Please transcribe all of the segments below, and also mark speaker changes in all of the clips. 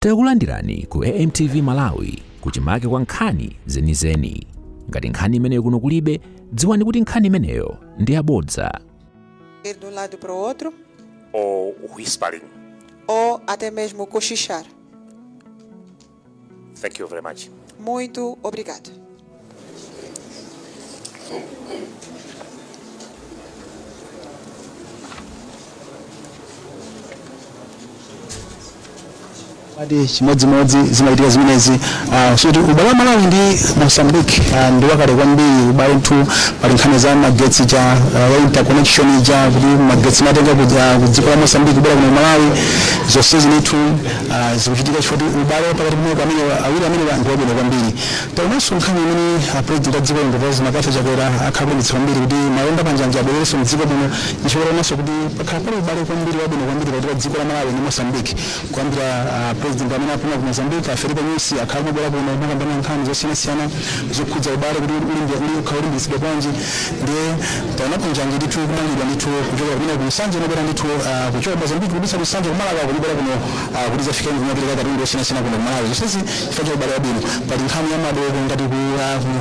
Speaker 1: Takulandirani ku AMTV Malawi kuchimake kwa nkhani zenizeni. Ngati nkhani imeneyo kuno kulibe, dziwani kuti nkhani imeneyo ndi yabodza.
Speaker 2: Ir de um lado para o outro.
Speaker 3: Ou whispering.
Speaker 2: Ou até mesmo cochichar.
Speaker 3: Thank you very much.
Speaker 2: Muito obrigado.
Speaker 4: Adi chimodzimodzi zimaitika zimenezi kuti ubale wa Malawi ndi Mozambique ndi wakale kwambiri ubale mthu pali nkhani za magetsi cha interconnection cha kuti magetsi matenga ku dziko la Mozambique kubwera kuno Malawi zonse zinitu zikuchitika chifukwa ubale pakati pa amene awiri amene ndi wabwino kwambiri. Taonanso nkhani imene president wa dziko Dr. Makafe Chakwera akhalonetsa kwambiri kuti malonda panjanja abwererenso mdziko muno ndichoonanso kuti pakhala pali ubale kwambiri wabwino kwambiri pakati pa dziko la Malawi ndi Mozambique kuyambira president amene apuma ku Mozambique Felipe Nyusi akhalomubwera kuno makambana nkhani zosiyanasiyana zokhudza ubale kuti ulimbitsidwe bwanji ndiye taonapo njanje ndithu kumangidwa ndithu kuchoka kumene ku Nsanje nobwera ndithu kuchoka Mozambique kudutsa ku Nsanje kumalawi kulibwera kuno kuti zafike kumapereka katundu osiyanasiyana kuno Malawi zonsezi chifukwa cha ubale wabwino. Pali nkhani ya madoko ngati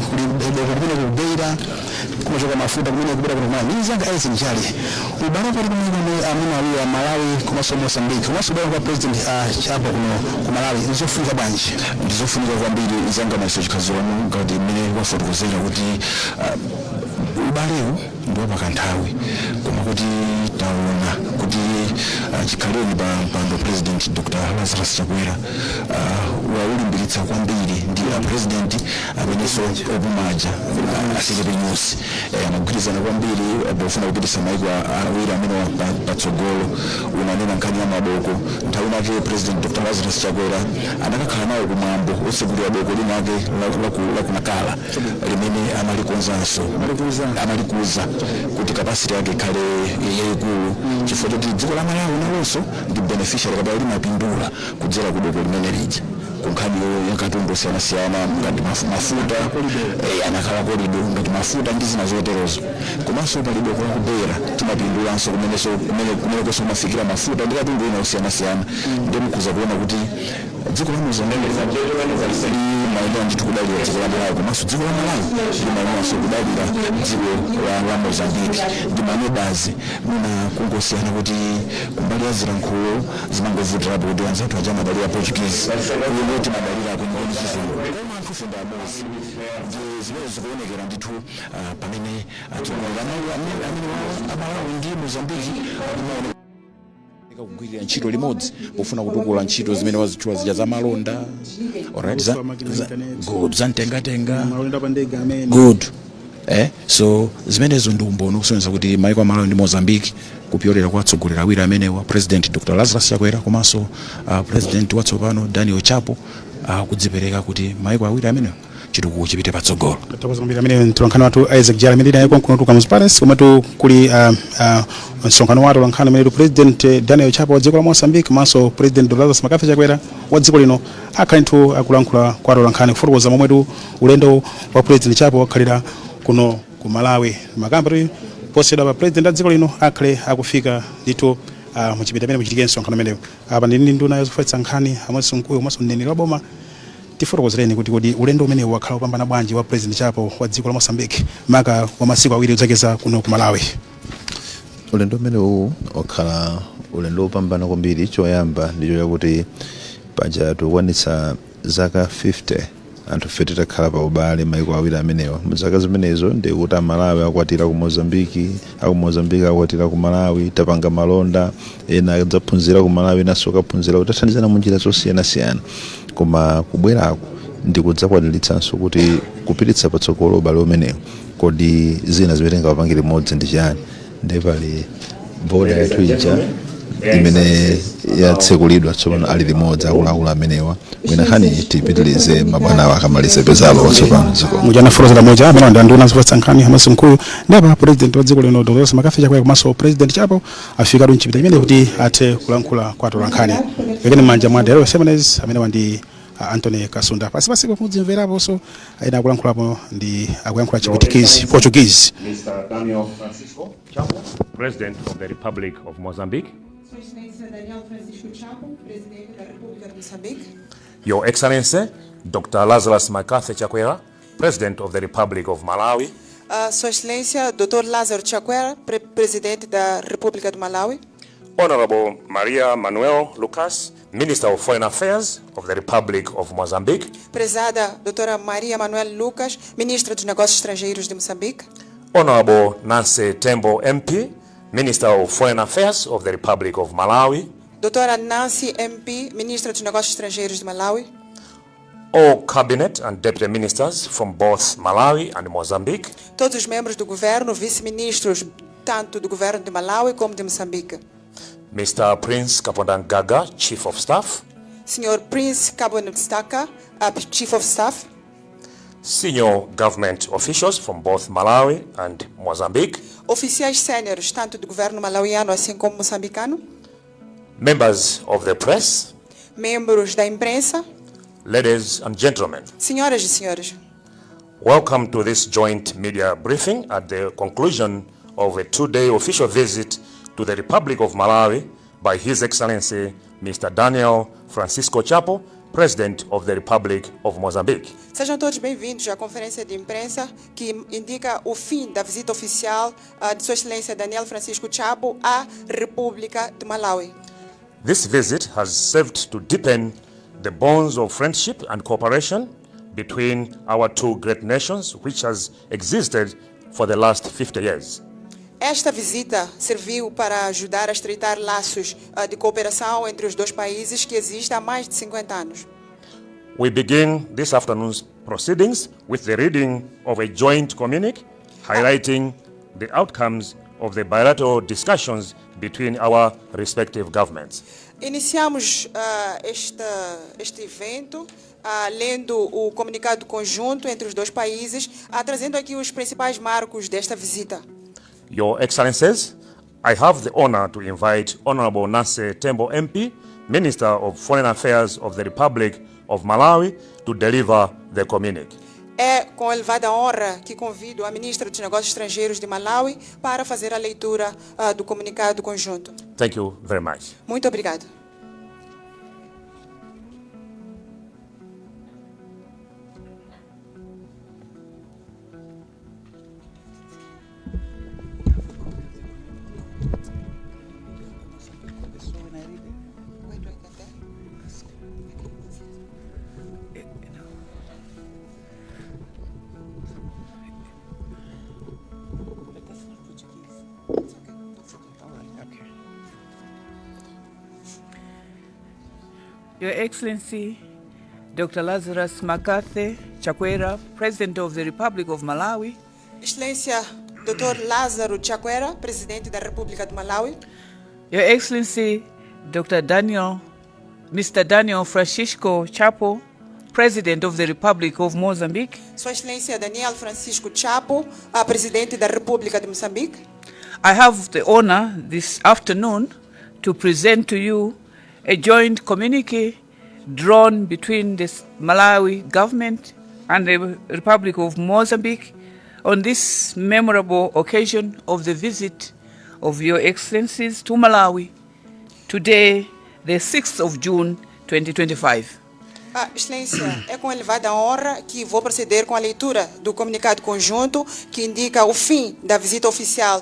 Speaker 4: kuliboko kumene ku Beira kumachoka mafuta kumene kubwera kuno Malawi nizanga aizinjali ubale pali kumene amene aliwa Malawi komanso Mozambique komanso ubale kwa president Chapo kuno ku Malawi ndizofunika bwanji.
Speaker 5: Ndizofunika kwambiri zanga maiso chikazirano ngati mmene wafotokozera kuti ubalewu ndi wapakanthawi koma kuti taona kuti chikhaleni pa mpando president Dr. Lazarus Chakwera waulimbiritsa kwambiri ndi president amenenso opumaja Felipe Nyusi amagwirizana kwambiri pofuna kupititsa maiko awiri amene patsogolo unanena nkhani ya madoko. Nthawi inake president Dr. Lazarus Chakwera anakakhala nawo kumwambo otsegulira doko linake la kunakala limene amalikonzanso amalikuza kuti kapasiti yake ikhale yayikulu chifukwa choti dziko la Malawi nalonso ndi beneficiary kapena limapindula kudzera ku doko limene lija kunkhani yakatundu osiyanasiyana ngati mafuta anakhala kolido ngati mafuta ndi zina zoterozo komanso pali doko la ku Beira timapindulanso kumeneko mafikira mafuta ndi katundu ina osiyanasiyana ndi mukhoza kuona kuti dziko la Mozambique maeneo ndithu kudalira dziko la Malawi komanso dziko la Malawi limayenanso kudalira dziko la Mozambique ndi manebazi muna kungosiyana kuti kumbali ya zilankhulo zimangovutirapo kuti anzathu aja madalira Portuguese kuti madalira kumbali zizungu kufunda amozi zimene zikuonekera ndithu pamene Malawi ndi Mozambique kugwirira ntchito limodzi pofuna kutukula ntchito zimene wazitchula zija za malonda alright good zantengatenga good so zimenezo ndi umboni kusonyeza kuti maiko a Malawi ndi Mozambique kupyolera kwa atsogoleri awiri amene wa president Dr. Lazarus Chakwera komanso president watsopano Daniel Chapo kudzipereka kuti maiko awiri amene chitukuko chipite patsogolo.
Speaker 4: Takozambira amene tulankhana watu Isaac Jara amene naye konkuno tuka Muzipales komatu kuli nsonkhano watu lankhana amene president Daniel Chapo wa dziko la Mozambique komanso president Lazarus Makafe Chakwera wa dziko lino akhainthu akulankhula kwa lankhani kufotokoza momwetu ulendo wa president Chapo wakhalira kuno ku Malawi makamba kuti poseda pa president wa dziko lino akhale akufika ndithu muchipita amene muchitike nsonkhano amene apa ndi nduna yozofatsa nkhani amwenso mkulu komanso mneneri wa boma tifotokozereni kuti ulendo umene wakhala upambana bwanji wa president Chapo wa dziko la Mozambique maka wa masiku awiri udzakeza kuno ku Malawi.
Speaker 6: Ulendo umene wakhala ulendo upambana kwambiri. Choyamba ndicho yakuti paja tukwanitsa zaka 50 anthu fete takhala pa ubale maiko awiri amenewa muzaka zimenezo ndi kuti Malawi akwatira ku Mozambique akwatira ku Malawi tapanga malonda ena adzaphunzira ku Malawi naso kaphunzira kutathandizana mu njira zosiyanasiyana koma kubwerako ndi kudzakwaniritsanso kuti kupititsa patsogolo ubale umenewo kodi zina zimetenga wapangire modzi ndi chani ndi pali boda yathu ija imene yatsekulidwa tsopano ali limodzi akuluakulu amenewa mwina nkhani tipitilize mabwanawo akamalize pezalo tsopano dziko
Speaker 4: mujana forozera moja amene ndi nduna zofatsa nkhani amaso mkulu ndapa president wa dziko lino Dr. Makafe Chakwera komanso president Chapo afika mchipita imene kuti athe kulankhula kwa tolankhani pekene manja mwa Dero Seminars amene wandi Anthony Kasunda pasipasipo kudzimverapo so aina kulankhulapo ndi akuyankhula chipitikizi Portuguese.
Speaker 3: Mr. Daniel Francisco Chapo, President of the Republic of Mozambique.
Speaker 2: Sua Excelência Daniel Francisco Chapo, Presidente da República de Moçambique.
Speaker 3: Your Excellency, Dr. Lazarus Makathi Chakwera, President of the Republic of Malawi.
Speaker 2: Sua Excelência Dr. Lázaro Chakwera, Presidente da República de Malawi.
Speaker 3: Honorable Maria Manuel Lucas, Minister of Foreign Affairs of the Republic of Mozambique.
Speaker 2: Prezada Doutora Maria Manuel Lucas, Ministra dos Negócios Estrangeiros de Moçambique.
Speaker 3: Honorable Nancy Tembo MP, Minister of Foreign Affairs of the Republic of Malawi.
Speaker 2: Doutora Nancy MP, Ministra dos Negócios Estrangeiros de Malawi.
Speaker 3: All Cabinet and Deputy Ministers from both Malawi and Mozambique.
Speaker 2: Todos os membros do governo, vice-ministros, tanto do governo de Malawi como de Moçambique.
Speaker 3: Mr. Prince Kaponda-Gaga, Chief of Staff.
Speaker 2: Sr. Prince Kabonstaka, Chief of Staff.
Speaker 3: Senior government officials from both Malawi and Mozambique.
Speaker 2: Oficiais sêniores, tanto do governo malauiano assim como moçambicano.
Speaker 3: Members of the press.
Speaker 2: Membros da imprensa.
Speaker 3: Ladies and gentlemen.
Speaker 2: Senhoras e senhores.
Speaker 3: Welcome to this joint media briefing at the conclusion of a two-day official visit to the Republic of Malawi by His Excellency Mr. Daniel Francisco Chapo, President of the Republic of Mozambique.
Speaker 2: Sejam todos bem-vindos à conferência de imprensa que indica o fim da visita oficial de Sua Excelência Daniel Francisco Chapo à República de Malawi.
Speaker 3: This visit has served to deepen the bonds of friendship and cooperation between our two great nations, which has existed for the last 50 years.
Speaker 2: Esta visita serviu para ajudar a estreitar laços de cooperação entre os dois países que existem há mais de 50 anos.
Speaker 3: We begin this afternoon's proceedings with the reading of a joint communique highlighting the outcomes of the bilateral discussions between our respective governments.
Speaker 2: Iniciamos este evento lendo o comunicado conjunto entre os dois países, trazendo aqui os principais marcos desta visita.
Speaker 3: Your Excellencies, I have the honor to invite Honorable Nancy Tembo MP, Minister of Foreign Affairs of the Republic of Malawi, to deliver the communique.
Speaker 2: É com elevada honra que convido a Ministra dos Negócios Estrangeiros de Malawi para fazer a leitura do comunicado conjunto.
Speaker 3: Thank you very much.
Speaker 2: Muito obrigado.
Speaker 7: Your Excellency, Dr. Lazarus Makathi Chakwera, President of the Republic of Malawi.
Speaker 2: Excelência Dr. Lázaro Chakwera, Presidente da República de Malawi.
Speaker 7: Your Excellency, Mr. Daniel Francisco Chapo, President of the Republic of Mozambique.
Speaker 2: Sua Excelência Daniel Francisco Chapo, Presidente da República de Moçambique.
Speaker 7: I have the honor this afternoon to present to you a joint communique drawn between the Malawi government and the Republic of Mozambique on this memorable occasion of the visit of Your Excellencies to Malawi, today, the 6th of June, 2025.
Speaker 2: Excelência, é com elevada honra que vou proceder com a leitura do comunicado conjunto que indica o fim da visita oficial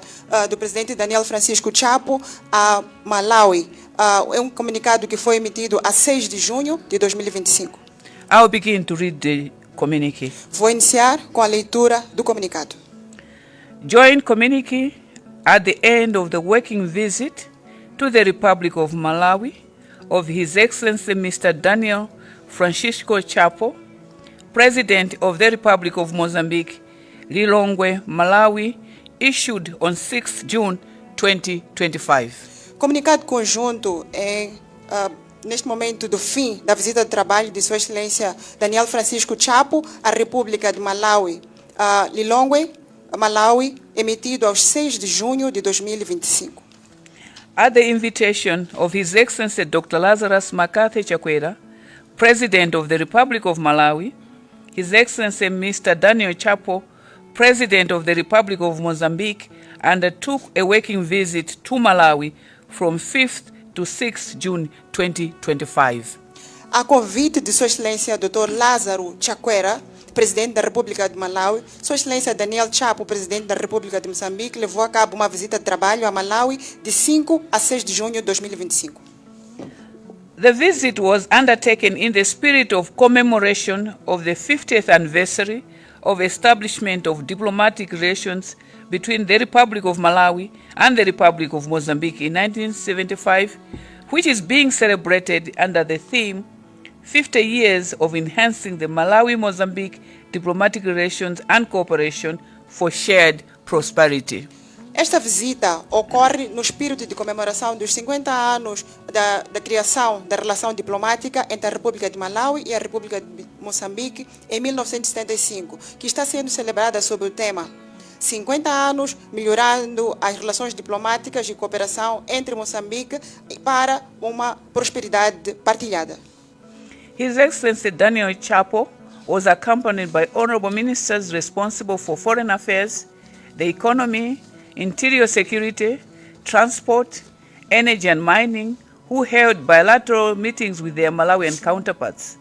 Speaker 2: do presidente Daniel Francisco Chapo a Malawi. É um comunicado que foi emitido a 6 de junho de 2025.
Speaker 7: I'll begin to read the communique.
Speaker 2: Vou iniciar com a leitura do comunicado.
Speaker 7: Joint communique at the end of the working visit to the Republic of Malawi of His Excellency Mr. Daniel Francisco Chapo, President of the Republic of Mozambique, Lilongwe, Malawi, issued on 6 June 2025.
Speaker 2: Comunicado conjunto neste momento do fim da visita de trabalho de Sua Excelência Daniel Francisco Chapo à República de Malawi, Lilongwe, Malawi, emitido aos 6 de junho de 2025.
Speaker 7: At the invitation of His Excellency Dr. Lazarus Makathi Chakwera, President of the Republic of Malawi, His Excellency Mr. Daniel Chapo, President of the Republic of Mozambique, undertook a working visit to Malawi from 5th to 6 June 2025.
Speaker 2: A convite de Sua Excelência Dr. Lázaro Chakwera, Presidente da República de Malawi, Sua Excelência Daniel Chapo, Presidente da República de Moçambique, levou a cabo uma visita de trabalho a Malawi de 5 a 6 de junho de 2025.
Speaker 7: The visit was undertaken in the spirit of commemoration of the 50th anniversary of establishment of diplomatic relations between the Republic of Malawi and the Republic of Mozambique in 1975, which is being celebrated under the theme 50 years of enhancing the Malawi-Mozambique diplomatic relations and cooperation for shared prosperity.
Speaker 2: Esta visita ocorre no espírito de comemoração dos 50 anos da criação da relação diplomática entre a República de Malawi e a República de Moçambique em 1975, que está sendo celebrada sob o tema 50 anos melhorando as relações diplomáticas e cooperação entre Moçambique para uma prosperidade partilhada.
Speaker 7: His Excellency Daniel Chapo was accompanied by honorable ministers responsible for foreign affairs, the economy, interior security, transport, energy and mining, who held bilateral meetings with their Malawian counterparts.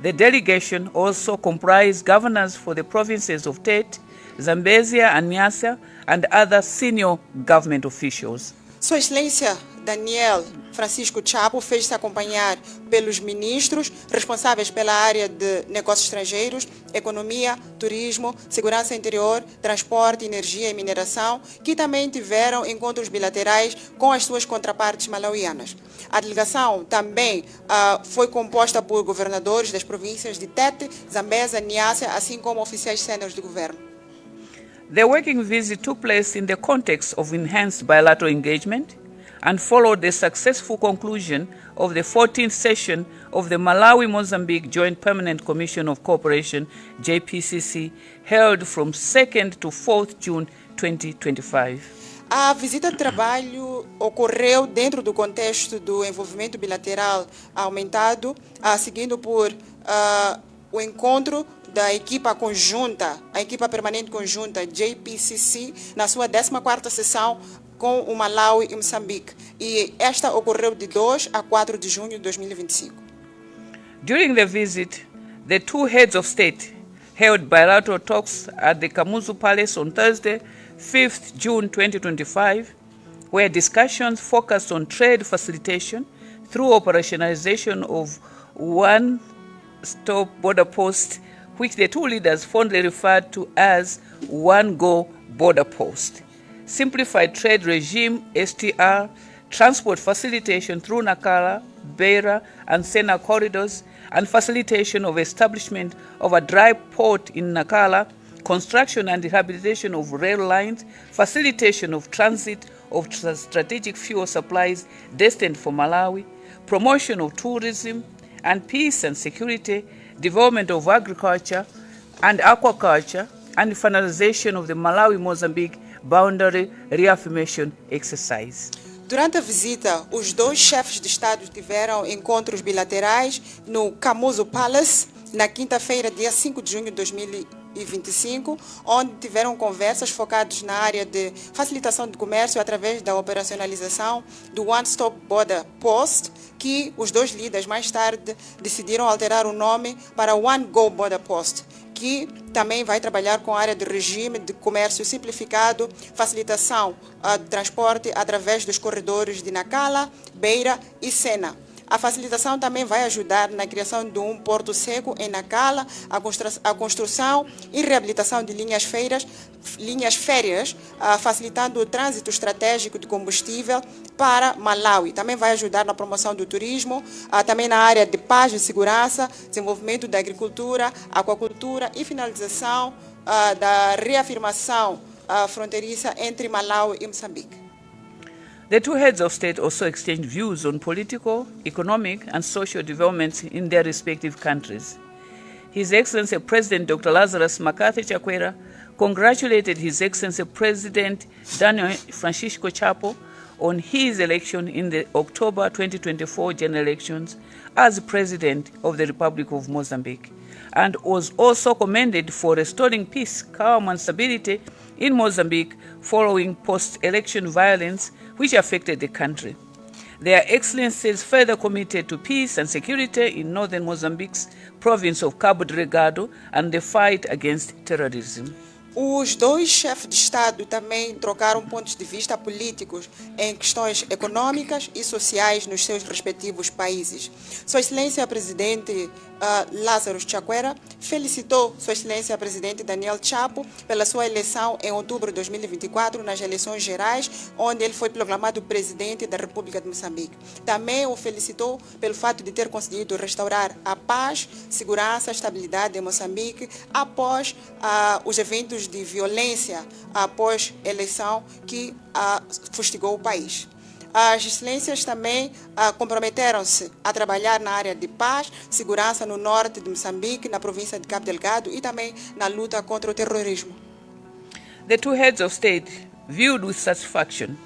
Speaker 7: The delegation also comprised governors for the provinces of Tete, Zambezia and Nyasa, and other senior government officials.
Speaker 2: Sua Excelência Daniel Francisco Chapo fez-se acompanhar pelos ministros responsáveis pela área de negócios estrangeiros, economia, turismo, segurança interior, transporte, energia e mineração, que também tiveram encontros bilaterais com as suas contrapartes malauianas. A delegação também foi composta por governadores das províncias de Tete, Zambezia, Nyasa, assim como oficiais sêniores do governo.
Speaker 7: The working visit took place in the context of enhanced bilateral engagement and followed the successful conclusion of the 14th session of the Malawi-Mozambique Joint Permanent Commission of Cooperation, JPCC, held from 2nd to 4th June 2025.
Speaker 2: A visita de trabalho ocorreu dentro do contexto do envolvimento bilateral aumentado, seguindo por o encontro da equipa conjunta, a equipa permanente conjunta JPCC, na sua 14ª sessão com o Malawi e Moçambique. E esta ocorreu de 2 a 4 de junho de 2025.
Speaker 7: During the visit, the two heads of state held bilateral talks at the Kamuzu Palace on Thursday, 5th June 2025, where discussions focused on trade facilitation through operationalization of one-stop border post, which the two leaders fondly referred to as One Go Border Post, simplified trade regime STR, transport facilitation through Nacala, Beira, and Sena corridors, and facilitation of establishment of a dry port in Nacala, construction and rehabilitation of rail lines, facilitation of transit of strategic fuel supplies destined for Malawi, promotion of tourism, and peace and security, development of agriculture and aquaculture, and finalization of the Malawi-Mozambique boundary reaffirmation exercise.
Speaker 2: Durante a visita, os dois chefes de Estado tiveram encontros bilaterais no Kamuzu Palace, na quinta-feira, dia 5 de junho de 2025, onde tiveram conversas focadas na área de facilitação de comércio através da operacionalização do One Stop Border Post, que os dois líderes mais tarde decidiram alterar o nome para One Go Border Post, que também vai trabalhar com a área de regime de comércio simplificado, facilitação de transporte através dos corredores de Nacala, Beira e Sena. A facilitação também vai ajudar na criação de um porto seco em Nacala, a construção e reabilitação de linhas férreas, facilitando o trânsito estratégico de combustível para Malawi. Também vai ajudar na promoção do turismo, também na área de paz e segurança, desenvolvimento da agricultura, aquacultura e finalização da reafirmação fronteiriça entre Malawi e Moçambique.
Speaker 7: The two heads of state also exchanged views on political, economic, and social developments in their respective countries. His Excellency President Dr. Lazarus Makathi Chakwera congratulated His Excellency President Daniel Francisco Chapo on his election in the October 2024 general elections as President of the Republic of Mozambique, and was also commended for restoring peace, calm, and stability in Mozambique following post-election violence which affected the country. Their Excellencies further committed to peace and security in northern Mozambique's province of Cabo Delgado and the fight against terrorism.
Speaker 2: Os dois chefes de Estado também trocaram pontos de vista políticos em questões econômicas e sociais nos seus respectivos países. Sua Excelência Presidente Lázaro Chakwera felicitou Sua Excelência Presidente Daniel Chapo pela sua eleição em outubro de 2024 nas eleições gerais, onde ele foi proclamado Presidente da República de Moçambique. Também o felicitou pelo fato de ter conseguido restaurar a paz, segurança e estabilidade em Moçambique após os eventos de violência após eleição que fustigou o país. As excelências também comprometeram-se a trabalhar na área de paz, segurança no norte de Moçambique, na província de Cabo Delgado e também na luta contra o terrorismo.
Speaker 7: The two heads of state viewed with satisfaction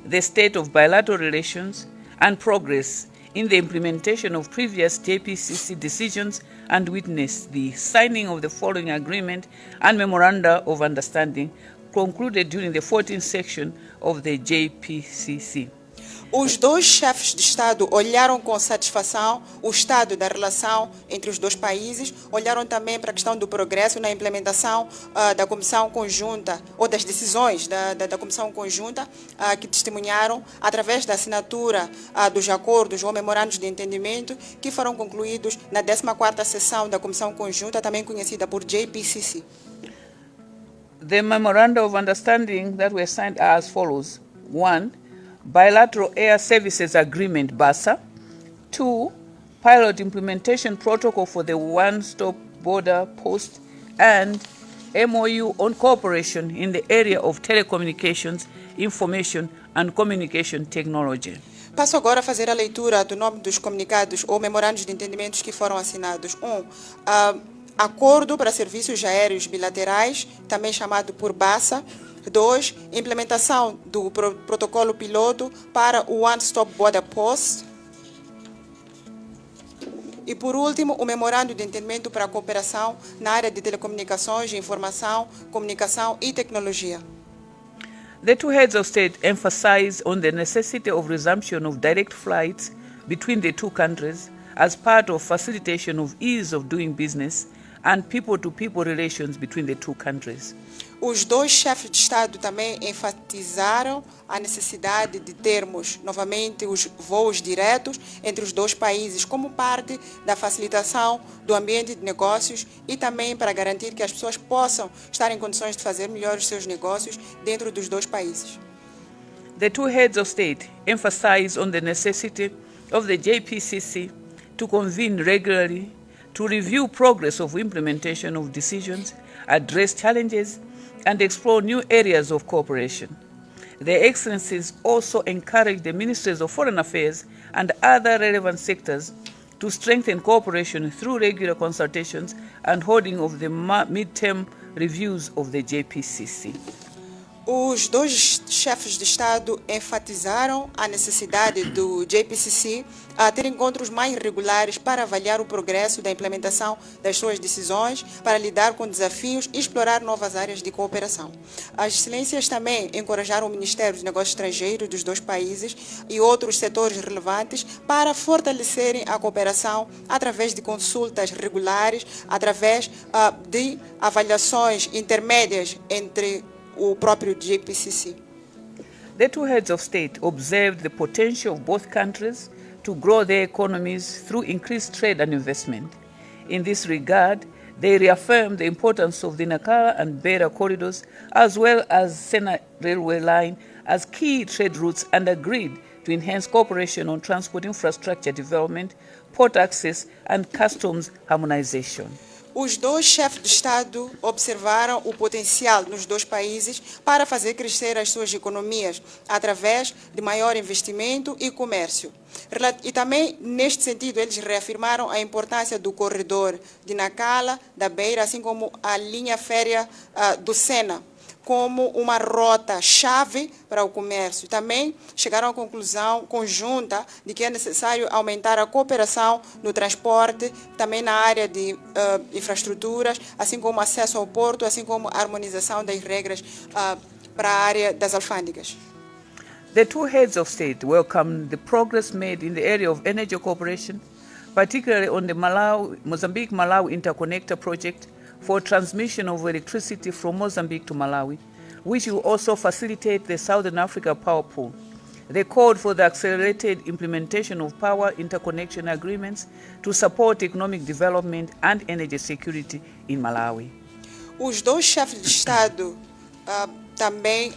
Speaker 7: the state of bilateral relations and progress in the implementation of previous JPCC decisions and witnessed the signing of the following agreement and memoranda of understanding concluded during the 14th section of the JPCC.
Speaker 2: Os dois chefes de Estado olharam com satisfação o estado da relação entre os dois países, olharam também para a questão do progresso na implementação da Comissão Conjunta, ou das decisões da Comissão Conjunta, que testemunharam através da assinatura dos acordos ou memorandos de entendimento que foram concluídos na 14ª sessão da Comissão Conjunta, também conhecida por JPCC.
Speaker 7: The memoranda of understanding that were signed are as follows. 1. Bilateral Air Services Agreement, BASA. 2. Pilot Implementation Protocol for the One-Stop Border Post. And MOU on cooperation in the area of telecommunications, information and communication technology.
Speaker 2: Passo agora a fazer a leitura do nome dos comunicados ou memorandos de entendimentos que foram assinados. 1. Acordo para Serviços Aéreos Bilaterais, também chamado por BASA. 2. Implementação do protocolo piloto para o One-Stop Border Post. E, por último, o memorando de entendimento para a cooperação na área de telecomunicações, informação, comunicação e tecnologia.
Speaker 7: The two heads of state emphasized on the necessity of resumption of direct flights between the two countries as part of facilitation of ease of doing business and people-to-people relations between the two countries.
Speaker 2: Os dois chefes de Estado também enfatizaram a necessidade de termos novamente os voos diretos entre os dois países como parte da facilitação do ambiente de negócios e também para garantir que as pessoas possam estar em condições de fazer melhor os seus negócios dentro dos dois países.
Speaker 7: The two heads of state emphasized on the necessity of the JPCC to convene regularly to review progress of implementation of decisions, address challenges, and explore new areas of cooperation. Their Excellencies also encouraged the Ministries of Foreign Affairs and other relevant sectors to strengthen cooperation through regular consultations and holding of the mid-term reviews of the JPCC.
Speaker 2: Os dois chefes de Estado enfatizaram a necessidade do JPCC a ter encontros mais regulares para avaliar o progresso da implementação das suas decisões, para lidar com desafios e explorar novas áreas de cooperação. As excelências também encorajaram o Ministério dos Negócios Estrangeiros dos dois países e outros setores relevantes para fortalecerem a cooperação através de consultas regulares, através de avaliações intermédias entre o próprio JPCC.
Speaker 7: The two heads of state observed the potential of both countries to grow their economies through increased trade and investment. In this regard, they reaffirmed the importance of the Nacala and Beira corridors as well as Sena railway line as key trade routes and agreed to enhance cooperation on transport infrastructure development, port access and customs harmonization.
Speaker 2: Os dois chefes de Estado observaram o potencial nos dois países para fazer crescer as suas economias através de maior investimento e comércio. E também, neste sentido, eles reafirmaram a importância do corredor de Nacala, da Beira, assim como a linha férrea do Sena, como uma rota-chave para o comércio. Também chegaram à conclusão conjunta de que é necessário aumentar a cooperação no transporte, também na área de infraestruturas, assim como acesso ao porto, assim como a harmonização das regras para a área das alfândegas.
Speaker 7: The two heads of state welcomed the progress made in the area of energy cooperation, particularly on the Mozambique-Malawi Interconnector project for transmission of electricity from Mozambique to Malawi, which will also facilitate the Southern Africa power pool. They called for the accelerated implementation of power interconnection agreements to support economic development and energy security in Malawi.
Speaker 2: Os dois chefes de Estado também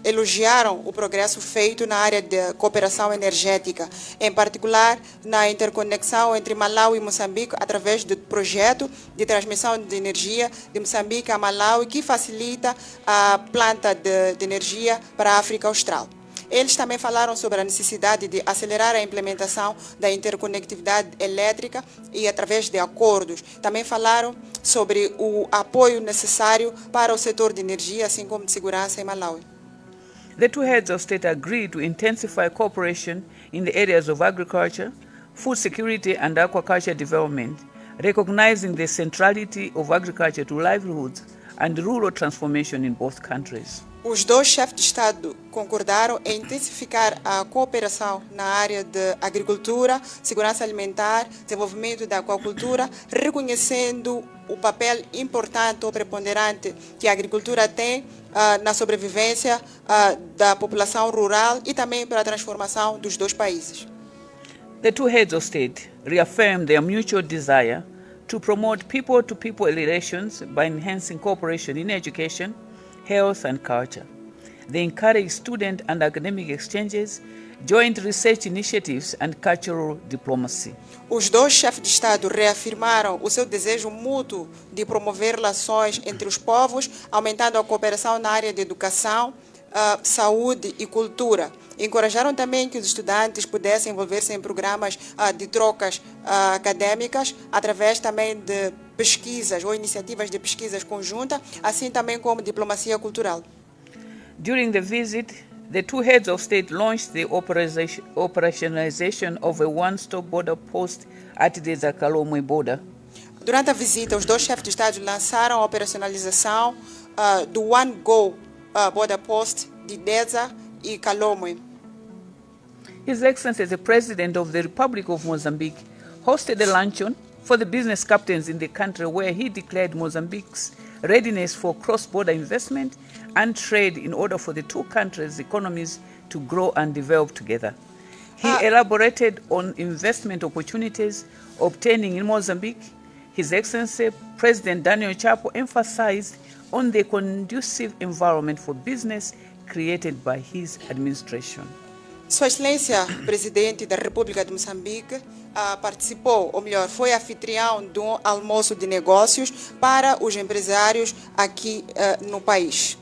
Speaker 2: elogiaram o progresso feito na área de cooperação energética, em particular na interconexão entre Malawi e Moçambique através do projeto de transmissão de energia de Moçambique a Malawi, que facilita a planta de energia para a África Austral. Eles também falaram sobre a necessidade de acelerar a implementação da interconectividade elétrica e através de acordos. Também falaram sobre o apoio necessário para o setor de energia, assim como de segurança em Malawi.
Speaker 7: The two heads of state agreed to intensify cooperation in the areas of agriculture, food security and aquaculture development, recognizing the centrality of agriculture to livelihoods and rural transformation in both countries.
Speaker 2: Os dois chefes de Estado concordaram em intensificar a cooperação na área de agricultura, segurança alimentar, desenvolvimento da aquacultura, reconhecendo o papel importante ou preponderante que a agricultura tem na sobrevivência da população rural e também para a transformação dos dois países.
Speaker 7: The two heads of state reaffirmed their mutual desire to promote people-to-people relations by enhancing cooperation in education, health and culture. They encourage student and academic exchanges, joint research initiatives and cultural diplomacy.
Speaker 2: Os dois chefes de Estado reafirmaram o seu desejo mútuo de promover relações entre os povos, aumentando a cooperação na área de educação, saúde e cultura. Encorajaram também que os estudantes pudessem envolver-se em programas de trocas acadêmicas, através também de pesquisas ou iniciativas de pesquisas conjuntas, assim também como diplomacia cultural.
Speaker 7: During the visit, the two heads of state launched the operationalization of a one-stop border post at the Zakalomwe border.
Speaker 2: Durante a visita, os dois chefes de Estado lançaram a operacionalização do One Go border post de Deza e Kalomwe.
Speaker 7: His Excellency, the President of the Republic of Mozambique, hosted a luncheon for the business captains in the country where he declared Mozambique's readiness for cross-border investment and trade in order for the two countries' economies to grow and develop together. He elaborated on investment opportunities obtaining in Mozambique. His Excellency, President Daniel Chapo, emphasized on the conducive environment for business created by his administration.
Speaker 2: Sua Excelência, Presidente da República de Moçambique, participou, ou melhor, foi anfitrião de um almoço de negócios para os empresários aqui no país,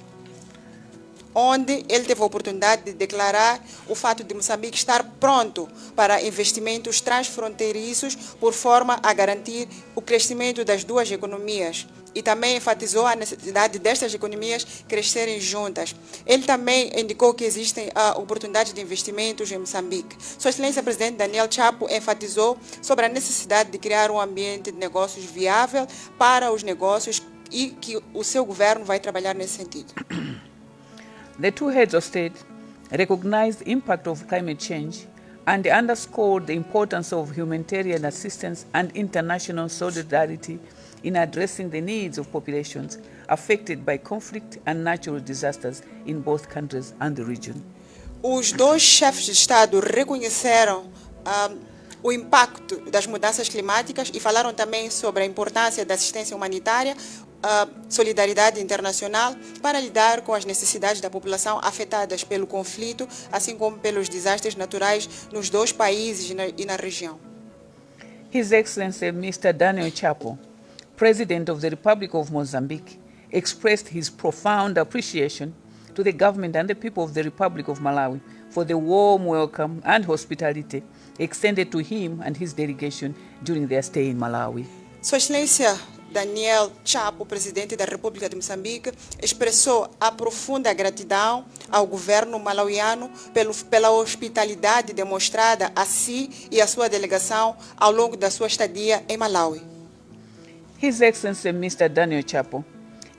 Speaker 2: onde ele teve a oportunidade de declarar o fato de Moçambique estar pronto para investimentos transfronteiriços por forma a garantir o crescimento das duas economias. E também enfatizou a necessidade destas economias crescerem juntas. Ele também indicou que existem oportunidades de investimentos em Moçambique. Sua Excelência Presidente Daniel Chapo enfatizou sobre a necessidade de criar um ambiente de negócios viável para os negócios e que o seu governo vai trabalhar nesse sentido.
Speaker 7: The two heads of state recognized the impact of climate change and underscored the importance of humanitarian assistance and international solidarity in addressing the needs of populations affected by conflict and natural disasters in both countries and the region.
Speaker 2: Os dois chefes de Estado reconheceram o impacto das mudanças climáticas e falaram também sobre a importância da assistência humanitária, solidariedade internacional para lidar com as necessidades da população afetadas pelo conflito, assim como pelos desastres naturais nos dois países e na região.
Speaker 7: His Excellency Mr. Daniel Chapo, President of the Republic of Mozambique, expressed his profound appreciation to the government and the people of the Republic of Malawi for the warm welcome and hospitality extended to him and his delegation during their stay in Malawi.
Speaker 2: Sua Excelência Daniel Chapo, Presidente da República de Moçambique, expressou a profunda gratidão ao governo malauiano pela hospitalidade demonstrada a si e à sua delegação ao longo da sua estadia em Malawi.
Speaker 7: His Excellency Mr. Daniel Chapo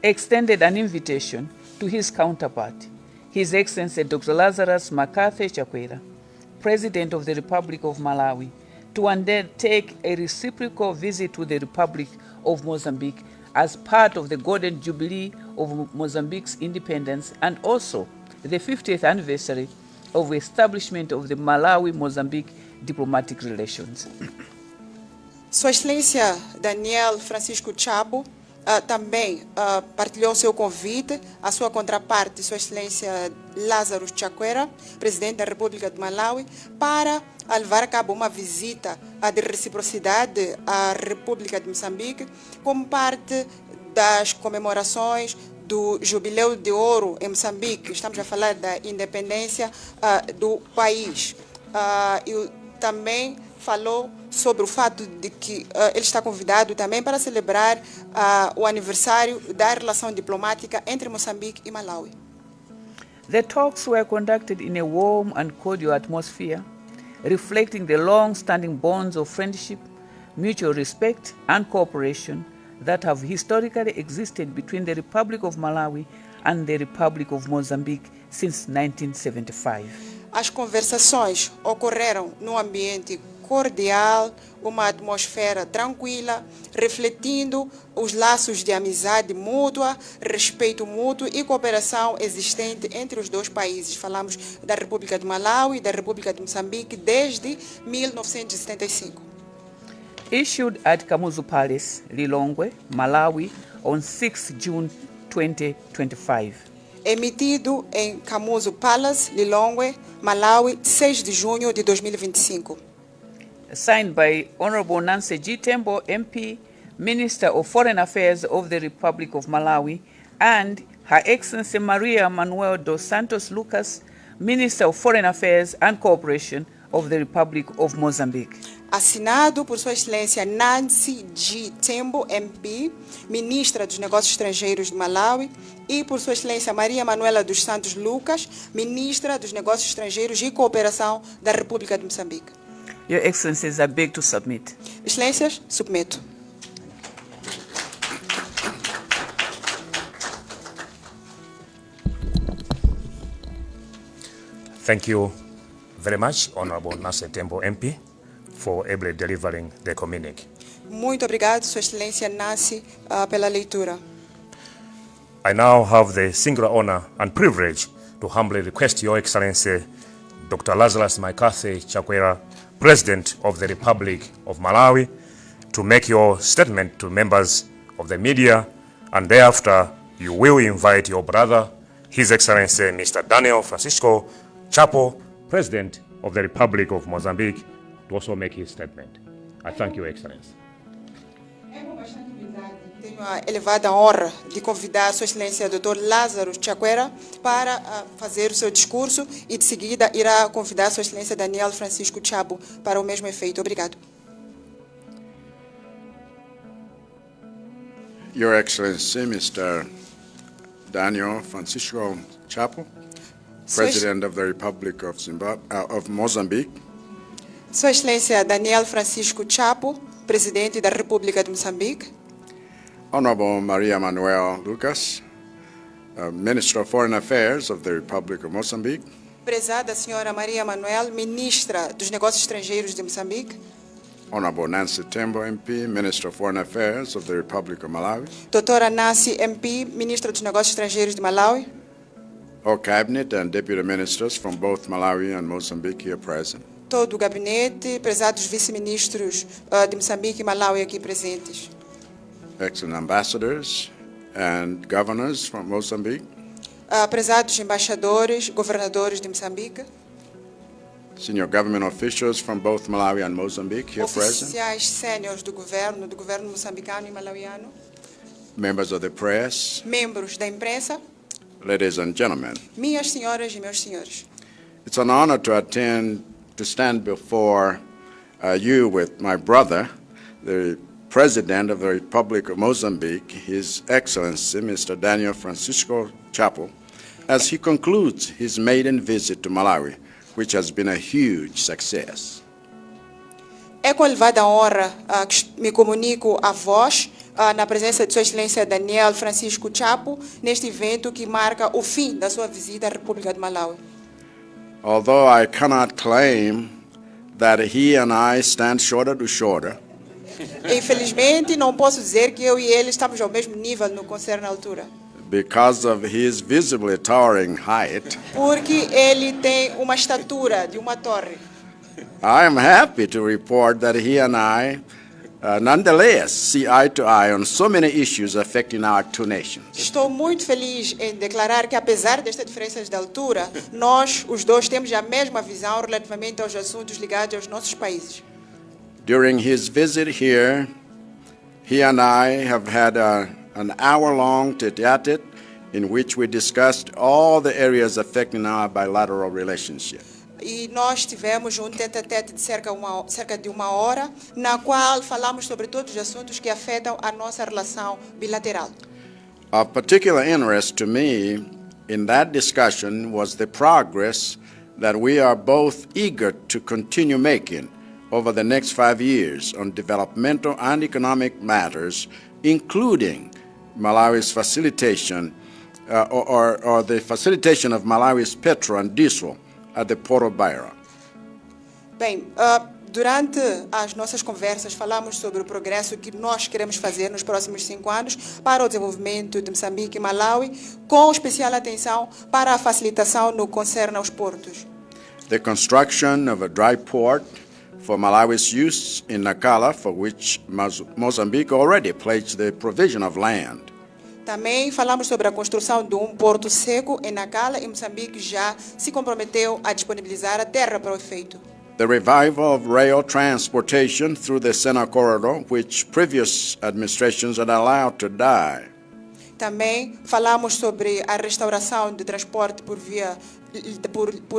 Speaker 7: extended an invitation to his counterpart, His Excellency Dr. Lazarus Makathi Chakwera, President of the Republic of Malawi, to undertake a reciprocal visit to the Republic of Mozambique as part of the Golden Jubilee of Mozambique's independence and also the 50th anniversary of the establishment of the Malawi-Mozambique diplomatic relations.
Speaker 2: Sua Excelência Daniel Francisco Chapo também partilhou seu convite à sua contraparte, Sua Excelência Lázaro Chakwera, Presidente da República de Malawi, para levar a cabo uma visita de reciprocidade à República de Moçambique como parte das comemorações do Jubileu de Ouro em Moçambique. Estamos a falar da independência do país. E também falou sobre o fato de que ele está convidado também para celebrar o aniversário da relação diplomática entre Moçambique e Malawi.
Speaker 7: The talks were conducted in a warm and cordial atmosphere, reflecting the long-standing bonds of friendship, mutual respect and cooperation that have historically existed between the Republic of Malawi and the Republic of Mozambique since 1975.
Speaker 2: As conversações ocorreram num ambiente cordial, uma atmosfera tranquila, refletindo os laços de amizade mútua, respeito mútuo e cooperação existente entre os dois países. Falamos da República de Malawi e da República de Moçambique desde 1975.
Speaker 7: Issued at Kamuzu Palace, Lilongwe, Malawi, on 6 June 2025.
Speaker 2: Emitido em Kamuzu Palace, Lilongwe, Malawi, 6 de junho de 2025.
Speaker 7: Signed by Honorable Nancy G. Tembo, MP, Minister of Foreign Affairs of the Republic of Malawi, and Her Excellency Maria Manuel dos Santos Lucas, Minister of Foreign Affairs and Cooperation of the Republic of Mozambique.
Speaker 2: Assinado por Sua Excelência Nancy G. Tembo, MP, Ministra dos Negócios Estrangeiros de Malawi, e por Sua Excelência Maria Manuela dos Santos Lucas, Ministra dos Negócios Estrangeiros e Cooperação da República de Moçambique.
Speaker 7: Your Excellencies, I beg to submit.
Speaker 2: Excelências, submeto.
Speaker 3: Thank you very much, Honorable Nancy Tembo, MP, for ably delivering the communique.
Speaker 2: Muito obrigado, Sua Excelência Nancy, pela leitura.
Speaker 3: I now have the singular honor and privilege to humbly request Your Excellency Dr. Lazarus Makathi Chakwera, President of the Republic of Malawi, to make your statement to members of the media, and thereafter you will invite your brother, His Excellency Mr. Daniel Francisco Chapo, President of the Republic of Mozambique, to also make his statement. I thank you, Excellency.
Speaker 2: Tenho a elevada honra de convidar Sua Excelência Dr. Lázaro Chakwera para fazer o seu discurso e, de seguida, irá convidar Sua Excelência Daniel Francisco Chapo para o mesmo efeito. Obrigado.
Speaker 8: Your Excellency, Mr. Daniel Francisco Chapo, President of the Republic of Mozambique.
Speaker 2: Sua Excelência Daniel Francisco Chapo, Presidente da República de Moçambique.
Speaker 8: Honorable Maria Manuel Lucas, Minister of Foreign Affairs of the Republic of Mozambique.
Speaker 2: Prezada Senhora Maria Manuel, Ministra dos Negócios Estrangeiros de Moçambique.
Speaker 8: Honorable Nancy Tembo, MP, Minister of Foreign Affairs of the Republic of Malawi.
Speaker 2: Doutora Nancy, MP, Ministra dos Negócios Estrangeiros de Malawi.
Speaker 8: All Cabinet and Deputy Ministers from both Malawi and Mozambique here present.
Speaker 2: Todo o gabinete, prezados vice-ministros de Moçambique e Malawi aqui presentes.
Speaker 8: Excellent ambassadors and governors from Mozambique.
Speaker 2: Prezados embaixadores, governadores de Moçambique.
Speaker 8: Senior government officials from both Malawi and Mozambique here present.
Speaker 2: Oficiais sêniores do governo moçambicano e malauiano.
Speaker 8: Members of the press.
Speaker 2: Membros da imprensa.
Speaker 8: Ladies and gentlemen.
Speaker 2: Minhas senhoras e meus senhores.
Speaker 8: It's an honor to stand before you with my brother, the President of the Republic of Mozambique, His Excellency Mr. Daniel Francisco Chapo, as he concludes his maiden visit to Malawi, which has been a huge success.
Speaker 2: É com elevada honra que me comunico a vós, na presença de Sua Excelência Daniel Francisco Chapo, neste evento que marca o fim da sua visita à República de Malawi.
Speaker 8: Although I cannot claim that he and I stand shoulder to shoulder,
Speaker 2: Infelizmente, não posso dizer que eu e ele estamos ao mesmo nível no que concerne à altura,
Speaker 8: because of his visibly towering height,
Speaker 2: porque ele tem uma estatura de uma torre.
Speaker 8: I am happy to report that he and I nonetheless see eye to eye on so many issues affecting our two nations.
Speaker 2: Estou muito feliz em declarar que, apesar destas diferenças de altura, nós, os dois, temos a mesma visão relativamente aos assuntos ligados aos nossos países.
Speaker 8: During his visit here, he and I have had an hour-long tete-a-tete in which we discussed all the areas affecting our bilateral relationship.
Speaker 2: E nós tivemos tete-a-tete de cerca de uma hora, na qual falamos sobre todos os assuntos que afetam a nossa relação bilateral.
Speaker 8: Of particular interest to me in that discussion was the progress that we are both eager to continue making over the next 5 years on developmental and economic matters, including Malawi's facilitation or the facilitation of Malawi's petrol and diesel at the Port of Beira.
Speaker 2: Bem, durante as nossas conversas falamos sobre o progresso que nós queremos fazer nos próximos 5 anos para o desenvolvimento de Moçambique e Malawi, com especial atenção para a facilitação no que concerne aos portos.
Speaker 8: The construction of a dry port for Malawi's use in Nacala, for which Mozambique already pledged the provision of land.
Speaker 2: Também falamos sobre a construção de um porto seco em Nacala e Moçambique já se comprometeu a disponibilizar a terra para o efeito.
Speaker 8: The revival of rail transportation through the Sena Corridor, which previous administrations had allowed to die.
Speaker 2: Também falamos sobre a restauração de transporte por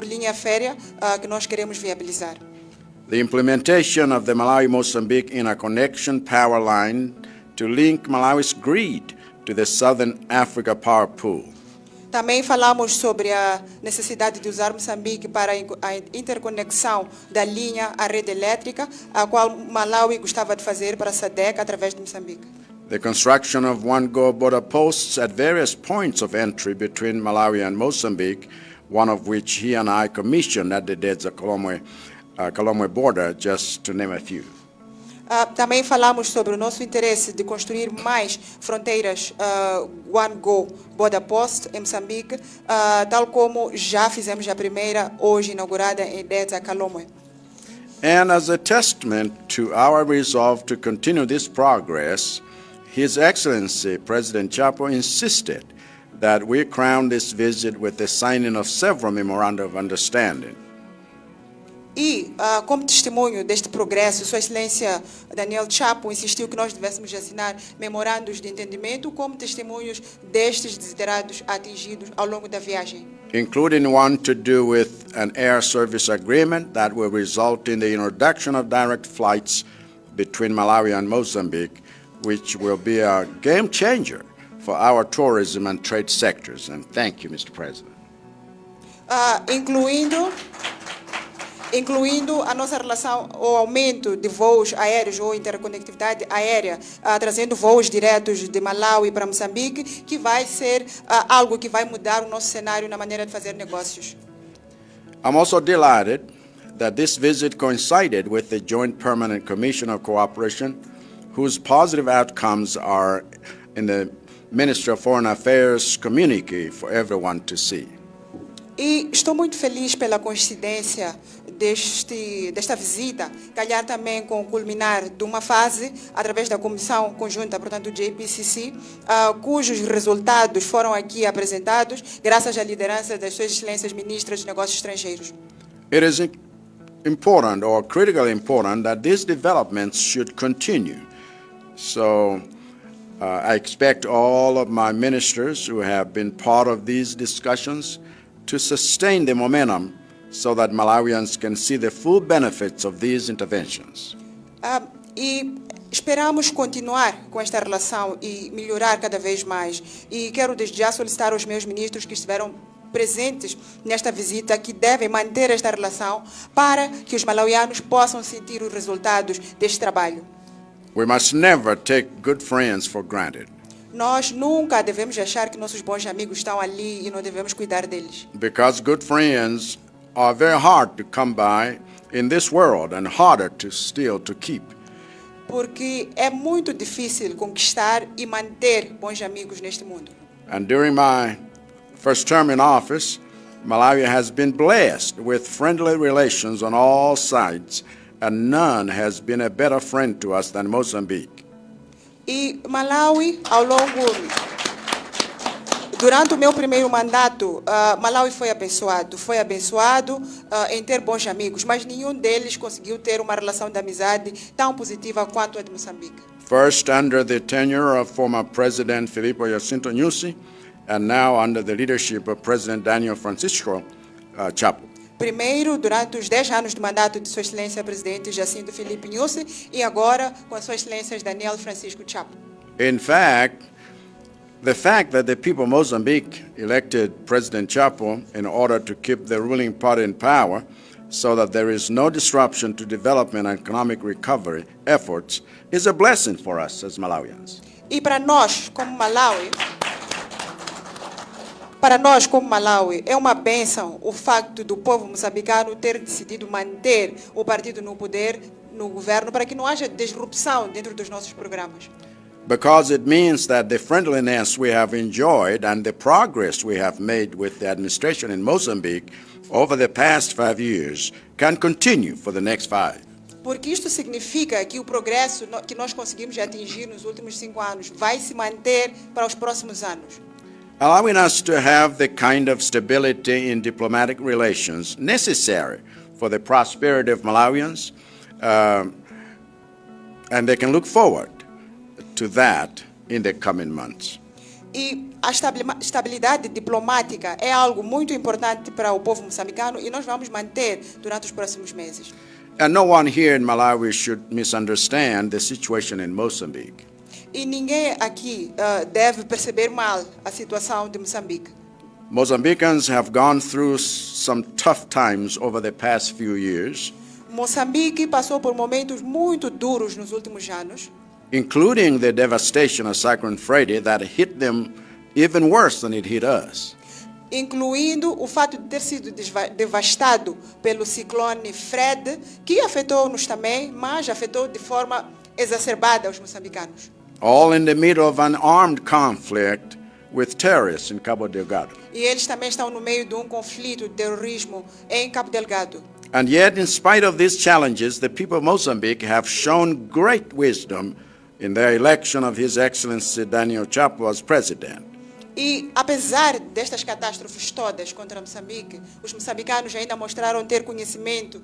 Speaker 2: linha férrea que nós queremos viabilizar.
Speaker 8: The implementation of the Malawi-Mozambique interconnection power line to link Malawi's grid to the Southern Africa Power Pool.
Speaker 2: Também falamos sobre a necessidade de usar Moçambique para a interconexão da linha à rede elétrica, a qual Malawi gostava de fazer para a SADC através de Moçambique.
Speaker 8: The construction of one-go border posts at various points of entry between Malawi and Mozambique, one of which he and I commissioned at the Dedza-Kalomwe border, just to name a few.
Speaker 2: Também falamos sobre o nosso interesse de construir mais fronteiras One-Go Border Post em Moçambique, tal como já fizemos a primeira, hoje inaugurada em Dedza-Kalomwe.
Speaker 8: And as a testament to our resolve to continue this progress, His Excellency President Chapo insisted that we crown this visit with the signing of several memoranda of understanding.
Speaker 2: E, como testemunho deste progresso, Sua Excelência Daniel Chapo insistiu que nós devêssemos assinar memorandos de entendimento como testemunhos destes desiderados atingidos ao longo da viagem.
Speaker 8: Including one to do with an air service agreement that will result in the introduction of direct flights between Malawi and Mozambique, which will be a game changer for our tourism and trade sectors. And thank you, Mr. President.
Speaker 2: Incluindo a nossa relação, o aumento de voos aéreos ou interconectividade aérea, trazendo voos diretos de Malawi para Moçambique, que vai ser algo que vai mudar o nosso cenário na maneira de fazer negócios.
Speaker 8: I'm also delighted that this visit coincided with the Joint Permanent Commission of Cooperation, whose positive outcomes are in the Ministry of Foreign Affairs communique for everyone to see.
Speaker 2: E estou muito feliz pela coincidência desta visita, calhar também com o culminar de uma fase, através da Comissão Conjunta, portanto, do JPCC, cujos resultados foram aqui apresentados, graças à liderança das Suas Excelências Ministras de Negócios Estrangeiros.
Speaker 8: It is important or critically important that these developments should continue. So I expect all of my ministers who have been part of these discussions to sustain the momentum so that Malawians can see the full benefits of these interventions.
Speaker 2: E esperamos continuar com esta relação e melhorar cada vez mais. E quero desde já solicitar aos meus ministros que estiveram presentes nesta visita que devem manter esta relação para que os malauianos possam sentir os resultados deste trabalho.
Speaker 8: We must never take good friends for granted,
Speaker 2: Nós nunca devemos achar que nossos bons amigos estão ali e não devemos cuidar deles.
Speaker 8: because good friends are very hard to come by in this world and harder to steal, to keep.
Speaker 2: Porque é muito difícil conquistar e manter bons amigos neste mundo.
Speaker 8: And during my first term in office, Malawi has been blessed with friendly relations on all sides, and none has been a better friend to us than Mozambique.
Speaker 2: E Malawi, durante o meu primeiro mandato, Malawi foi abençoado em ter bons amigos, mas nenhum deles conseguiu ter uma relação de amizade tão positiva quanto a de Moçambique.
Speaker 8: First under the tenure of former President Filipe Jacinto Nyusi, and now under the leadership of President Daniel Francisco Chapo.
Speaker 2: Primeiro, durante os 10 anos de mandato de Sua Excelência Presidente Jacinto Filipe Nyusi e agora com a Sua Excelência Daniel Francisco Chapo.
Speaker 8: In fact, the fact that the people of Mozambique elected President Chapo in order to keep the ruling party in power so that there is no disruption to development and economic recovery efforts is a blessing for us as Malawians.
Speaker 2: E para nós, como Malawi, é uma bênção o facto do povo moçambicano ter decidido manter o partido no poder, no governo, para que não haja disrupção dentro dos nossos programas.
Speaker 8: Because it means that the friendliness we have enjoyed and the progress we have made with the administration in Mozambique over the past 5 years can continue for the next 5.
Speaker 2: Porque isto significa que o progresso que nós conseguimos atingir nos últimos 5 anos vai se manter para os próximos anos.
Speaker 8: Allowing us to have the kind of stability in diplomatic relations necessary for the prosperity of Malawians, and they can look forward to that in the coming months.
Speaker 2: E a estabilidade diplomática é algo muito importante para o povo moçambicano e nós vamos manter durante os próximos meses.
Speaker 8: And no one here in Malawi should misunderstand the situation in Mozambique.
Speaker 2: E ninguém aqui deve perceber mal a situação de Moçambique.
Speaker 8: Mozambicans have gone through some tough times over the past few years,
Speaker 2: Moçambique passou por momentos muito duros nos últimos anos,
Speaker 8: including the devastation of Cyclone Freddy that hit them even worse than it hit us.
Speaker 2: incluindo o fato de ter sido devastado pelo ciclone Fred, que afetou-nos também, mas afetou de forma exacerbada os moçambicanos.
Speaker 8: All in the middle of an armed conflict with terrorists in Cabo Delgado.
Speaker 2: E eles também estão no meio de um conflito de terrorismo em Cabo Delgado.
Speaker 8: And yet, in spite of these challenges, the people of Mozambique have shown great wisdom in their election of His Excellency Daniel Chapo as president.
Speaker 2: E, apesar destas catástrofes todas contra Moçambique, os moçambicanos ainda mostraram ter conhecimento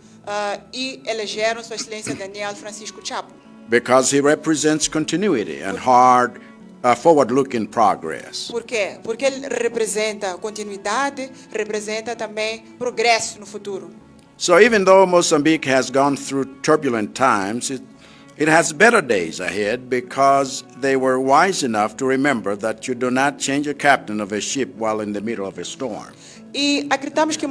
Speaker 2: e elegeram Sua Excelência Daniel Francisco Chapo.
Speaker 8: Because he represents continuity and forward-looking progress.
Speaker 2: Por quê? Porque ele representa continuidade, representa também progresso no futuro.
Speaker 8: So even though Mozambique has gone through turbulent times, it has better days ahead because they were wise enough to remember that you do not change a captain of a ship while in the middle of a storm.
Speaker 2: E acreditamos que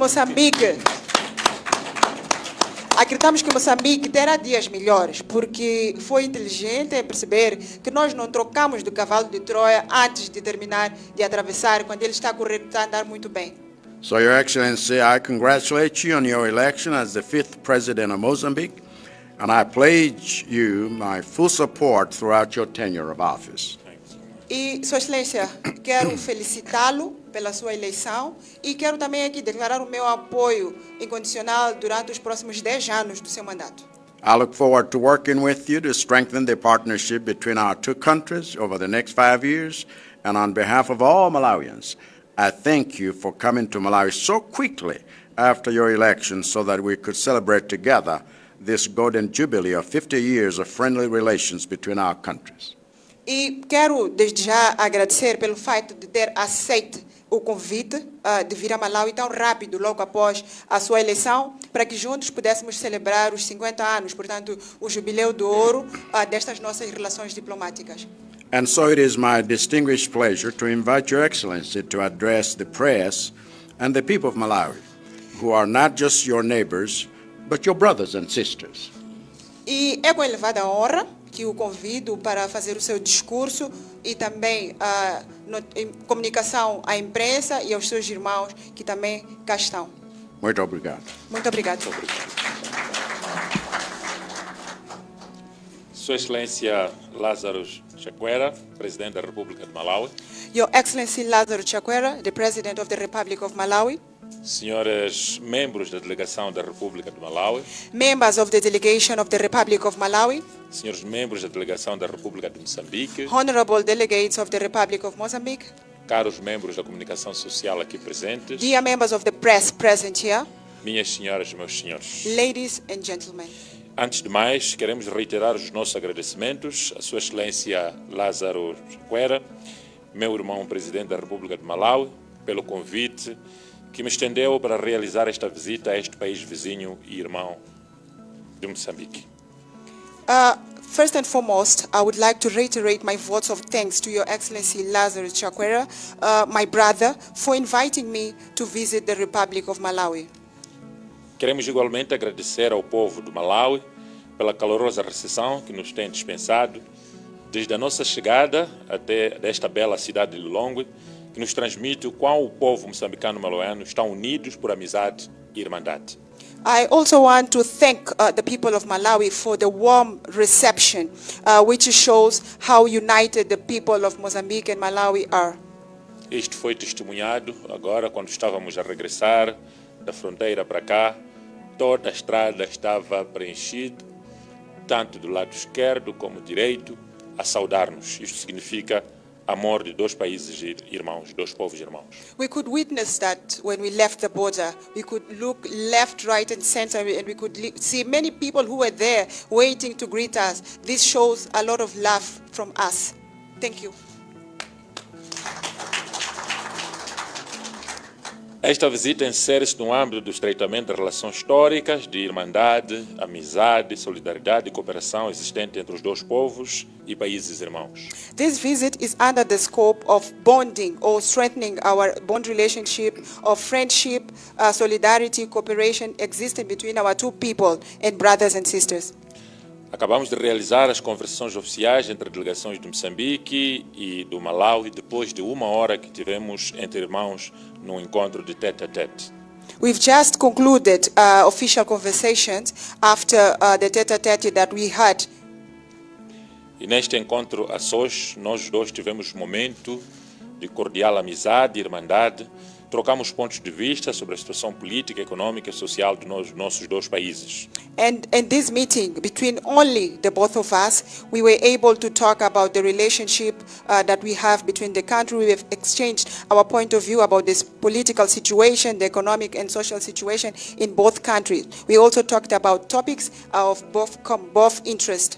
Speaker 2: Moçambique terá dias melhores, porque foi inteligente em perceber que nós não trocamos do cavalo de Troia antes de terminar de atravessar, quando ele está a andar muito bem.
Speaker 8: So, Your Excellency, I congratulate you on your election as the 5th President of Mozambique, and I pledge you my full support throughout your tenure of office.
Speaker 2: E, Sua Excelência, quero felicitá-lo pela sua eleição e quero também aqui declarar o meu apoio incondicional durante os próximos 10 anos do seu mandato.
Speaker 8: I look forward to working with you to strengthen the partnership between our two countries over the next 5 years, and on behalf of all Malawians, I thank you for coming to Malawi so quickly after your election so that we could celebrate together this golden jubilee of 50 years of friendly relations between our countries.
Speaker 2: E quero, desde já, agradecer pelo fato de ter aceito o convite de vir a Malawi tão rápido, logo após a sua eleição, para que juntos pudéssemos celebrar os 50 anos, portanto, o jubileu de ouro destas nossas relações diplomáticas.
Speaker 8: And so it is my distinguished pleasure to invite Your Excellency to address the press and the people of Malawi, who are not just your neighbors, but your brothers and sisters.
Speaker 2: E é com elevada honra que o convido para fazer o seu discurso e também em comunicação à imprensa e aos seus irmãos que também cá estão.
Speaker 8: Muito obrigado.
Speaker 2: Muito obrigado.
Speaker 9: Sua Excelência Lázaro Chakwera, Presidente da República de Malawi.
Speaker 2: Your Excellency Lázaro Chakwera, the President of the Republic of Malawi.
Speaker 9: Senhores membros da Delegação da República de Malawi.
Speaker 2: Members of the Delegation of the Republic of Malawi.
Speaker 9: Senhores membros da Delegação da República de Moçambique.
Speaker 2: Honorable delegates of the Republic of Mozambique.
Speaker 9: Caros membros da comunicação social aqui presentes.
Speaker 2: Dear members of the press present here.
Speaker 9: Minhas senhoras e meus senhores.
Speaker 2: Ladies and gentlemen.
Speaker 9: Antes de mais, queremos reiterar os nossos agradecimentos à Sua Excelência Lázaro Chakwera, meu irmão Presidente da República de Malawi, pelo convite que me estendeu para realizar esta visita a este país vizinho e irmão de Moçambique.
Speaker 2: First and foremost, I would like to reiterate my votes of thanks to Your Excellency Lázaro Chakwera, my brother, for inviting me to visit the Republic of Malawi.
Speaker 9: Queremos igualmente agradecer ao povo do Malawi pela calorosa recepção que nos tem dispensado desde a nossa chegada até esta bela cidade de Lilongwe, que nos transmite o quão o povo moçambicano e malauiano estão unidos por amizade e irmandade.
Speaker 2: I also want to thank the people of Malawi for the warm reception, which shows how united the people of Mozambique and Malawi are.
Speaker 9: Isto foi testemunhado agora quando estávamos a regressar da fronteira para cá. Toda a estrada estava preenchida, tanto do lado esquerdo como direito, a saudar-nos. Isto significa amor de dois países irmãos, dois povos irmãos.
Speaker 2: We could witness that when we left the border. We could look left, right and center and we could see many people who were there waiting to greet us. This shows a lot of love from us. Thank you.
Speaker 9: Esta visita insere-se no âmbito do estreitamento de relações históricas, de irmandade, amizade, solidariedade e cooperação existente entre os dois povos e países irmãos.
Speaker 2: This visit is under the scope of bonding or strengthening our bond relationship of friendship, solidarity, cooperation existing between our two people and brothers and sisters.
Speaker 9: Acabamos de realizar as conversações oficiais entre delegações de Moçambique e do Malawi depois de 1 hora que tivemos entre irmãos num encontro de tete-a-tete.
Speaker 2: We've just concluded official conversations after the tete-a-tete that we had.
Speaker 9: E neste encontro a sós, nós dois tivemos um momento de cordial amizade e irmandade. Trocamos pontos de vista sobre a situação política, econômica e social de nossos dois países.
Speaker 2: And in this meeting, between only the both of us, we were able to talk about the relationship that we have between the country. We have exchanged our point of view about this political situation, the economic and social situation in both countries. We also talked about topics of both interest.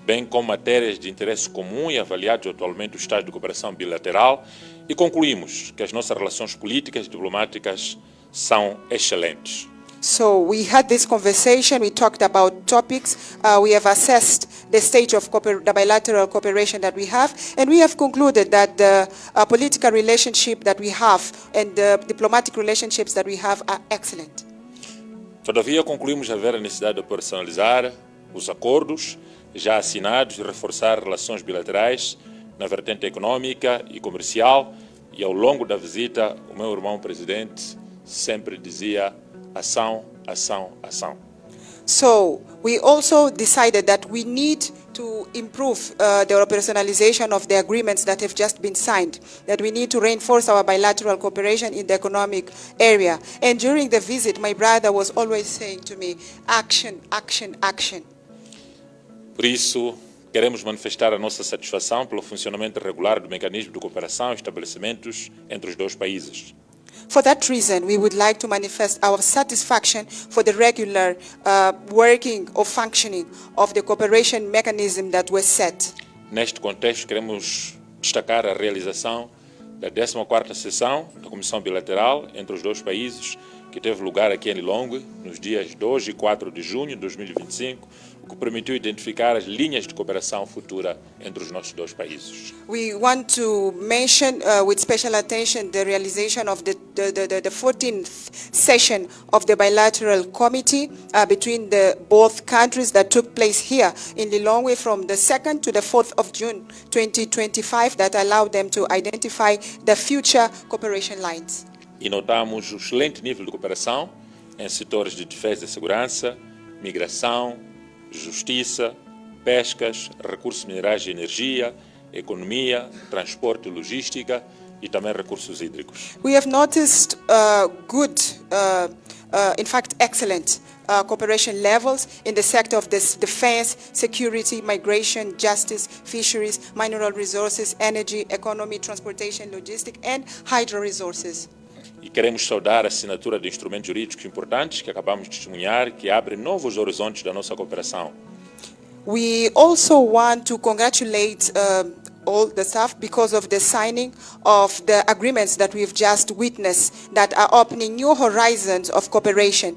Speaker 9: Bem como matérias de interesse comum e avaliados atualmente o estado de cooperação bilateral, e concluímos que as nossas relações políticas e diplomáticas são excelentes.
Speaker 2: So we had this conversation, we talked about topics, we have assessed the stage of the bilateral cooperation that we have, and we have concluded that the political relationship that we have and the diplomatic relationships that we have are excellent.
Speaker 9: Todavia, concluímos haver a necessidade de personalizar os acordos já assinados e reforçar relações bilaterais na vertente econômica e comercial, e ao longo da visita, o meu irmão presidente sempre dizia ação, ação, ação.
Speaker 2: So we also decided that we need to improve the operationalization of the agreements that have just been signed, that we need to reinforce our bilateral cooperation in the economic area. And during the visit, my brother was always saying to me, action, action, action.
Speaker 9: Por isso, queremos manifestar a nossa satisfação pelo funcionamento regular do mecanismo de cooperação e estabelecimentos entre os dois países.
Speaker 2: For that reason, we would like to manifest our satisfaction for the regular working or functioning of the cooperation mechanism that was set.
Speaker 9: Neste contexto, queremos destacar a realização da 14ª sessão da Comissão Bilateral entre os dois países, que teve lugar aqui em Lilongwe, nos dias 2 e 4 de junho de 2025, o que permitiu identificar as linhas de cooperação futura entre os nossos dois países.
Speaker 2: We want to mention with special attention the realization of the 14th session of the bilateral committee between the both countries that took place here in Lilongwe from the 2nd to the 4th of June 2025 that allowed them to identify the future cooperation lines.
Speaker 9: E notamos o excelente nível de cooperação em setores de defesa e segurança, migração, justiça, pescas, recursos minerais e energia, economia, transporte e logística e também recursos hídricos.
Speaker 2: We have noticed good, in fact excellent cooperation levels in the sector of defense, security, migration, justice, fisheries, mineral resources, energy, economy, transportation, logistics and hydro resources.
Speaker 9: E queremos saudar a assinatura de instrumentos jurídicos importantes que acabamos de testemunhar, que abrem novos horizontes da nossa cooperação.
Speaker 2: We also want to congratulate all the staff because of the signing of the agreements that we've just witnessed that are opening new horizons of cooperation.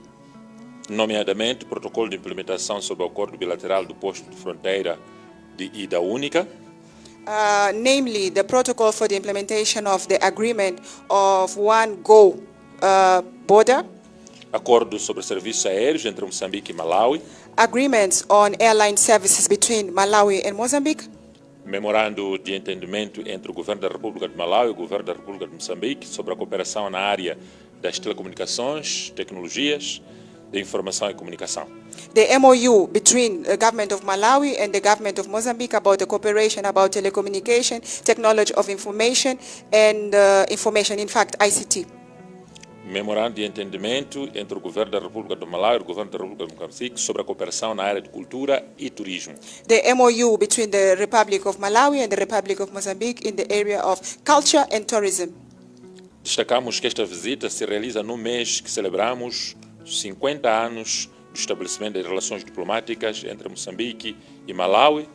Speaker 9: Nomeadamente, o protocolo de implementação sobre o acordo bilateral do posto de fronteira de ida única,
Speaker 2: namely the protocol for the implementation of the agreement of one go border,
Speaker 9: acordo sobre serviços aéreos entre Moçambique e Malawi,
Speaker 2: agreements on airline services between Malawi and Mozambique,
Speaker 9: memorando de entendimento entre o Governo da República de Malawi e o Governo da República de Moçambique sobre a cooperação na área das telecomunicações, tecnologias, de informação e comunicação.
Speaker 2: The MOU between the government of Malawi and the government of Mozambique about the cooperation about telecommunication, technology of information and information, in fact, ICT.
Speaker 9: Memorando de entendimento entre o Governo da República do Malawi e o Governo da República de Moçambique sobre a cooperação na área de cultura e turismo.
Speaker 2: The MOU between the Republic of Malawi and the Republic of Mozambique in the area of culture and tourism.
Speaker 9: Destacamos que esta visita se realiza no mês que celebramos 50 anos do estabelecimento de relações diplomáticas entre Moçambique e Malawi,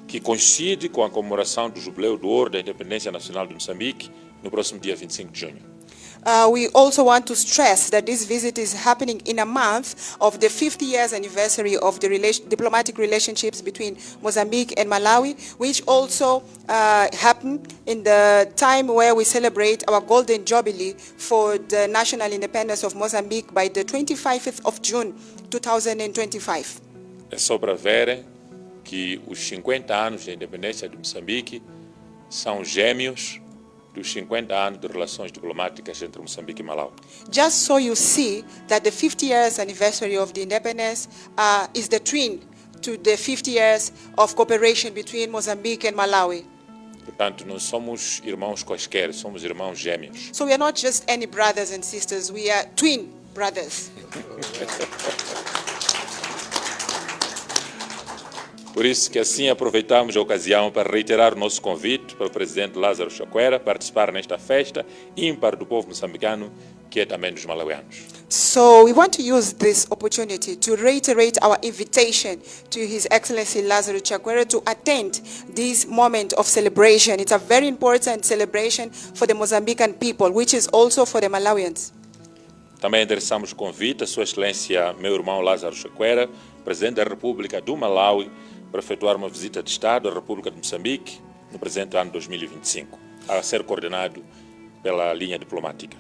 Speaker 9: que coincide com a comemoração do Jubileu do Ouro da Independência Nacional de Moçambique no próximo dia 25 de junho.
Speaker 2: We also want to stress that this visit is happening in a month of the 50 years anniversary of the diplomatic relationships between Mozambique and Malawi, which also happened in the time where we celebrate our Golden Jubilee for the national independence of Mozambique by the 25th of June 2025.
Speaker 9: É só para verem que os 50 anos da independência de Moçambique são gêmeos dos 50 anos de relações diplomáticas entre Moçambique e Malawi.
Speaker 2: Just so you see that the 50 years anniversary of the independence is the twin to the 50 years of cooperation between Mozambique and Malawi.
Speaker 9: Portanto, não somos irmãos quaisquer, somos irmãos gêmeos.
Speaker 2: So we are not just any brothers and sisters, we are twin brothers.
Speaker 9: Por isso que assim aproveitamos a ocasião para reiterar o nosso convite para o presidente Lázaro Chakwera participar nesta festa ímpar do povo moçambicano, que é também dos malauianos.
Speaker 2: So we want to use this opportunity to reiterate our invitation to His Excellency Lázaro Chakwera to attend this moment of celebration. It's a very important celebration for the Mozambican people, which is also for the Malawians.
Speaker 9: Também endereçamos o convite à Sua Excelência, meu irmão Lázaro Chakwera, presidente da República do Malawi, para efetuar uma visita de Estado à República de Moçambique no presente ano 2025, a ser coordenado pela linha diplomática.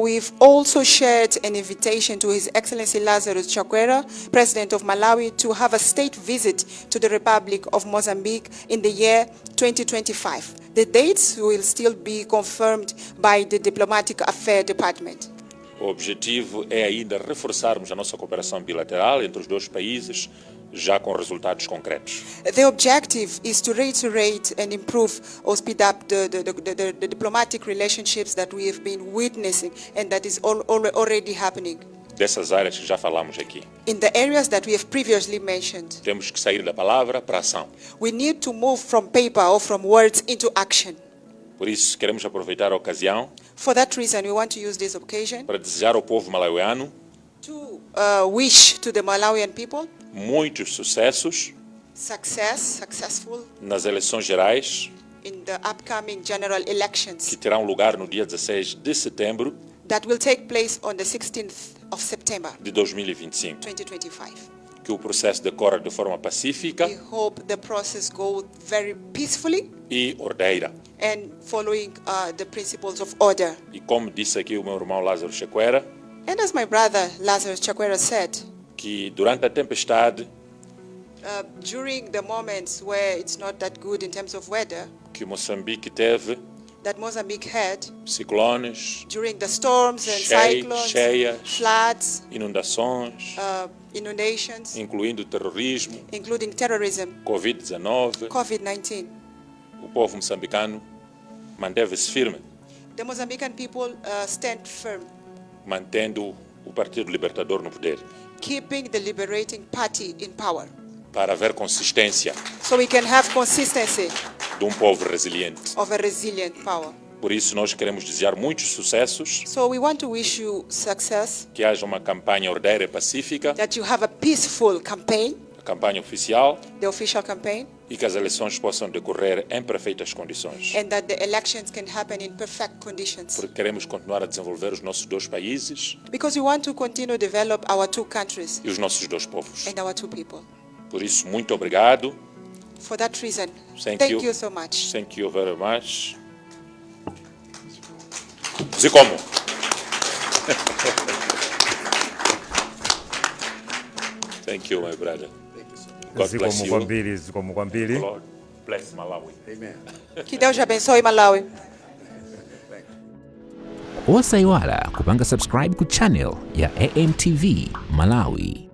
Speaker 2: We've also shared an invitation to His Excellency Lázaro Chakwera, President of Malawi, to have a state visit to the Republic of Mozambique in the year 2025. The dates will still be confirmed by the Diplomatic Affairs Department.
Speaker 9: O objetivo é ainda reforçarmos a nossa cooperação bilateral entre os dois países, já com resultados concretos.
Speaker 2: The objective is to reiterate and improve or speed up the diplomatic relationships that we have been witnessing and that is already happening.
Speaker 9: Dessas áreas que já falamos aqui.
Speaker 2: In the areas that we have previously mentioned.
Speaker 9: Temos que sair da palavra para a ação.
Speaker 2: We need to move from paper or from words into action.
Speaker 9: Por isso, queremos aproveitar a ocasião
Speaker 2: For that reason, we want to use this occasion
Speaker 9: para desejar ao povo malauiano
Speaker 2: to wish to the Malawian people
Speaker 9: muitos sucessos
Speaker 2: successful
Speaker 9: nas eleições gerais
Speaker 2: in the upcoming general elections
Speaker 9: que terão lugar no dia 16 de setembro
Speaker 2: that will take place on the 16th of September
Speaker 9: de 2025.
Speaker 2: 2025.
Speaker 9: que o processo decorra de forma pacífica
Speaker 2: We hope the process goes very peacefully
Speaker 9: e ordeira.
Speaker 2: and following the principles of order.
Speaker 9: E como disse aqui o meu irmão Lázaro Chakwera,
Speaker 2: And as my brother Lazarus Chakwera said,
Speaker 9: que durante a tempestade
Speaker 2: during the moments where it's not that good in terms of weather
Speaker 9: que Moçambique teve,
Speaker 2: that Mozambique had,
Speaker 9: ciclones,
Speaker 2: during the storms and cyclones,
Speaker 9: cheias,
Speaker 2: floods,
Speaker 9: inundações,
Speaker 2: inundations,
Speaker 9: incluindo terrorismo,
Speaker 2: including terrorism,
Speaker 9: Covid-19,
Speaker 2: COVID-19.
Speaker 9: o povo moçambicano manteve-se firme,
Speaker 2: The Mozambican people stand firm,
Speaker 9: mantendo o Partido Libertador no poder,
Speaker 2: keeping the Liberating Party in power,
Speaker 9: para haver consistência
Speaker 2: so we can have consistency
Speaker 9: de povo resiliente.
Speaker 2: of a resilient power.
Speaker 9: Por isso, nós queremos desejar muitos sucessos,
Speaker 2: So we want to wish you success,
Speaker 9: que haja uma campanha ordeira e pacífica,
Speaker 2: that you have a peaceful campaign,
Speaker 9: a campanha oficial,
Speaker 2: the official campaign,
Speaker 9: e que as eleições possam decorrer em perfeitas condições.
Speaker 2: and that the elections can happen in perfect conditions.
Speaker 9: Porque queremos continuar a desenvolver os nossos dois países
Speaker 2: Because we want to continue to develop our two countries
Speaker 9: e os nossos dois povos.
Speaker 2: and our two people.
Speaker 9: Por isso, muito obrigado.
Speaker 2: For that reason,
Speaker 9: Thank
Speaker 2: thank
Speaker 9: you.
Speaker 2: you so much.
Speaker 9: Thank you very much. Zikomo. Thank you, my brother. God bless you.
Speaker 3: Zikomo kwambiri.
Speaker 9: Lord bless Malawi.
Speaker 2: Que Deus abençoe Malawi.
Speaker 1: Osaiwala kupanga subscribe ku channel ya AMTV Malawi.